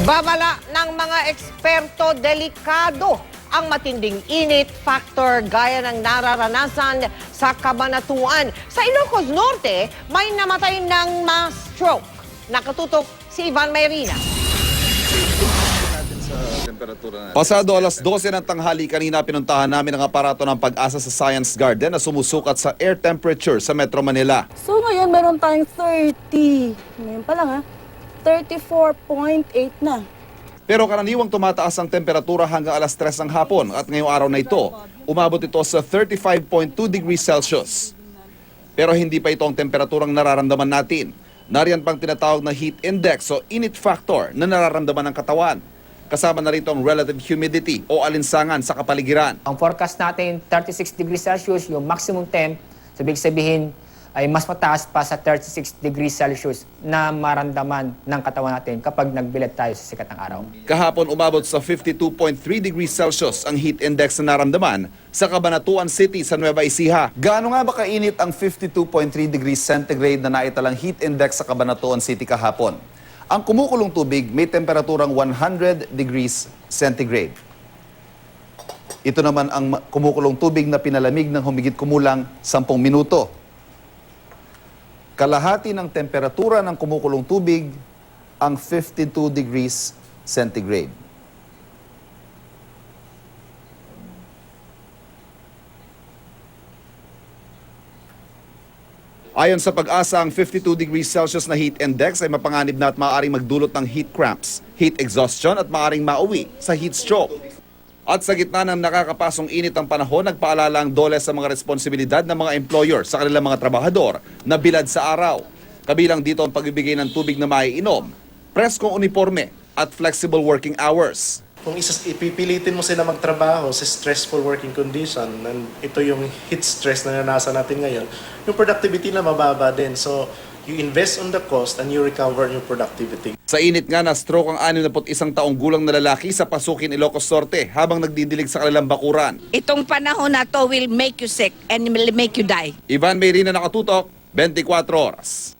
Babala ng mga eksperto, delikado ang matinding init factor gaya ng nararanasan sa Cabanatuan. Sa Ilocos Norte, may namatay ng ma-stroke. Nakatutok si Ivan Mayrina. Pasado alas 12 ng tanghali kanina pinuntahan namin ang aparato ng Pag-asa sa Science Garden na sumusukat sa air temperature sa Metro Manila. So ngayon meron tayong 30. Ngayon pa lang 34.8 na. Pero karaniwang tumataas ang temperatura hanggang alas 3 ng hapon at ngayong araw na ito, umabot ito sa 35.2 degrees Celsius. Pero hindi pa ito ang temperaturang nararamdaman natin. Nariyan pang tinatawag na heat index o init factor na nararamdaman ng katawan. Kasama na rito ang relative humidity o alinsangan sa kapaligiran. Ang forecast natin, 36 degrees Celsius, yung maximum temp, so ibig sabihin ay mas mataas pa sa 36 degrees Celsius na maramdaman ng katawan natin kapag nagbilad tayo sa sikat ng araw. Kahapon umabot sa 52.3 degrees Celsius ang heat index na naramdaman sa Cabanatuan City sa Nueva Ecija. Gaano nga ba kainit ang 52.3 degrees centigrade na naitalang heat index sa Cabanatuan City kahapon? Ang kumukulong tubig may temperaturang 100 degrees centigrade. Ito naman ang kumukulong tubig na pinalamig ng humigit kumulang 10 minuto. Kalahati ng temperatura ng kumukulong tubig ang 52 degrees centigrade. Ayon sa Pag-asa, ang 52 degrees Celsius na heat index ay mapanganib na at maaaring magdulot ng heat cramps, heat exhaustion at maaaring mauwi sa heat stroke. At sa gitna ng nakakapasong init ang panahon, nagpaalala ang DOLE sa mga responsibilidad ng mga employer sa kanilang mga trabahador na bilad sa araw. Kabilang dito ang pagbibigay ng tubig na maiinom, preskong uniforme at flexible working hours. Kung ipipilitin mo sila magtrabaho sa stressful working condition, ito yung heat stress na naranasan natin ngayon, yung productivity na mababa din. So, you invest on the cost and you recover your productivity. Sa init nga na stroke ang 61 taong gulang na lalaki sa Pasukin, Ilocos Norte habang nagdidilig sa kanilang bakuran. Itong panahon na to will make you sick and will make you die. Ivan Mayrina, nakatutok, 24 oras.